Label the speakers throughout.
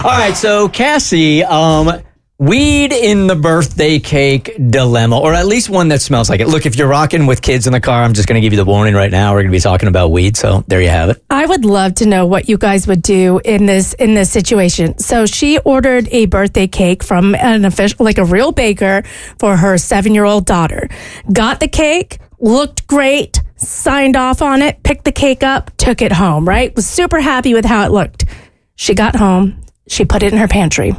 Speaker 1: All right, so Cassie, weed in the birthday cake dilemma, or at least one that smells like it. Look, if you're rocking with kids in the car, I'm just going to give you the warning right now. We're going to be talking about weed, so there you have it.
Speaker 2: I would love to know what you guys would do in this situation. So she ordered a birthday cake from an official, like a real baker, for her 7-year-old daughter. Got the cake, looked great, signed off on it, picked the cake up, took it home, right? Was super happy with how it looked. She got home, she put it in her pantry.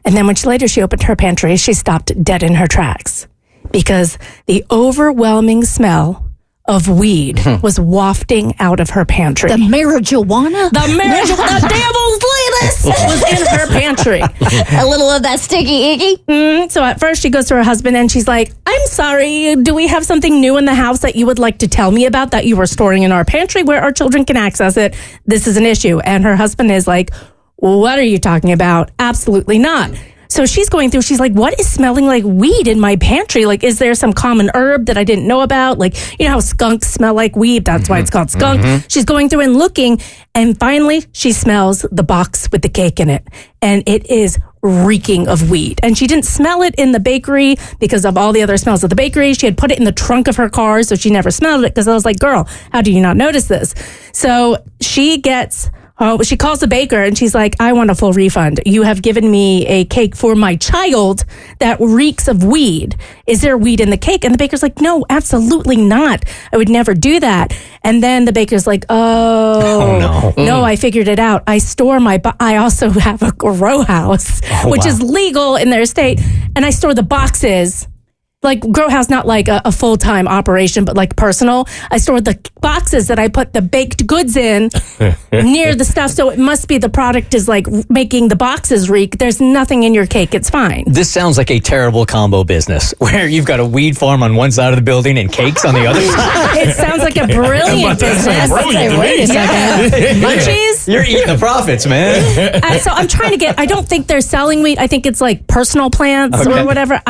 Speaker 2: And then when she opened her pantry, she stopped dead in her tracks because the overwhelming smell of weed was wafting out of her pantry.
Speaker 3: The marijuana?
Speaker 2: The devil's lettuce was in her pantry.
Speaker 3: A little of that sticky icky?
Speaker 2: So at first she goes to her husband and she's like, I'm sorry, do we have something new in the house that you would like to tell me about that you were storing in our pantry where our children can access it? This is an issue. And her husband is like, what are you talking about? Absolutely not. So she's going through, she's like, what is smelling like weed in my pantry? Like, is there some common herb that I didn't know about? Like, you know how skunks smell like weed? That's why it's called skunk. She's going through and looking, and finally she smells the box with the cake in it. And it is reeking of weed. And she didn't smell it in the bakery because of all the other smells of the bakery. She had put it in the trunk of her car, so she never smelled it because I was like, girl, how do you not notice this? So she calls the baker and she's like, I want a full refund. You have given me a cake for my child that reeks of weed. Is there weed in the cake? And the baker's like, no, absolutely not. I would never do that. And then the baker's like, no, I figured it out. I also have a grow house, which is legal in their state. And I store the boxes. Like grow house, not like a full-time operation, but like personal. I store the boxes that I put the baked goods in near the stuff. So it must be the product is like making the boxes reek. There's nothing in your cake. It's fine.
Speaker 1: This sounds like a terrible combo business where you've got a weed farm on one side of the building and cakes on the other side.
Speaker 2: It sounds like a brilliant business.
Speaker 3: Wait a second.
Speaker 2: Munchies?
Speaker 1: You're eating the profits, man.
Speaker 2: So I'm trying to I don't think they're selling weed. I think it's like personal plants or whatever.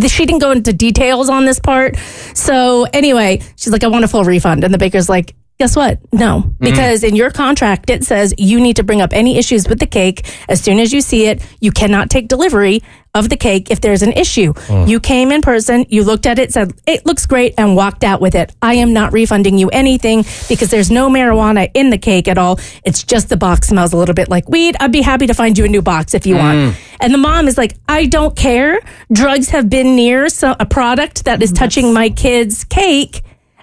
Speaker 2: She didn't go into details on this part. So anyway, she's like, I want a full refund. And the baker's like, guess what? No, because in your contract, it says you need to bring up any issues with the cake. As soon as you see it, you cannot take delivery of the cake if there's an issue. You came in person, you looked at it, said, it looks great, and walked out with it. I am not refunding you anything because there's no marijuana in the cake at all. It's just the box smells a little bit like weed. I'd be happy to find you a new box if you want. And the mom is like, I don't care. Drugs have been near a product that is touching my kid's cake.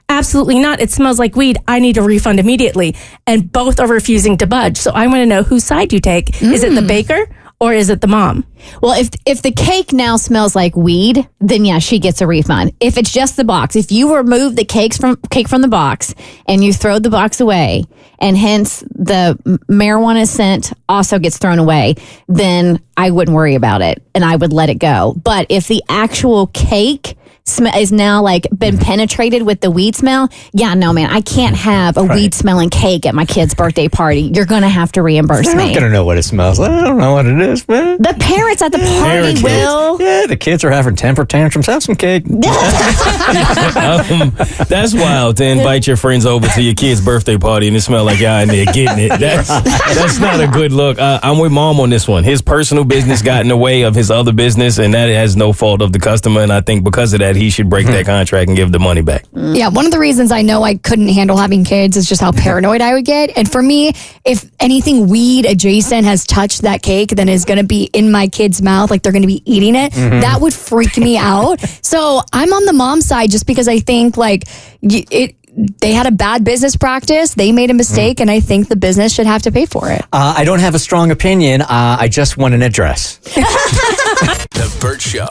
Speaker 2: Absolutely not. It smells like weed. I need a refund immediately. And both are refusing to budge. So I want to know whose side you take. Is it the baker or is it the mom?
Speaker 3: Well, if the cake now smells like weed, then yeah, she gets a refund. If it's just the box, if you remove the cake from the box and you throw the box away, and hence the marijuana scent also gets thrown away, then I wouldn't worry about it and I would let it go. But if the actual cake is now like been penetrated with the weed smell, yeah, no, man, I can't have a weed smelling cake at my kid's birthday party. You're going to have to reimburse
Speaker 1: They're
Speaker 3: me.
Speaker 1: not going to know what it smells like. I don't know what it is, man.
Speaker 3: The parents at the party will.
Speaker 1: Yeah, the kids are having temper tantrums. Have some cake.
Speaker 4: That's wild to invite your friends over to your kid's birthday party and it smell like y'all in there getting it. That's not a good look. I'm with Mom on this one. His personal business got in the way of his other business, and that has no fault of the customer. And I think because of that, he should break that contract and give the money back.
Speaker 5: Yeah, one of the reasons I know I couldn't handle having kids is just how paranoid I would get. And for me, if anything weed adjacent has touched that cake, then is going to be in my kid's mouth, like they're going to be eating it, that would freak me out. So I'm on the mom side just because I think like they had a bad business practice. They made a mistake, and I think the business should have to pay for it.
Speaker 1: I don't have a strong opinion. I just want an address.
Speaker 6: The Bert Show.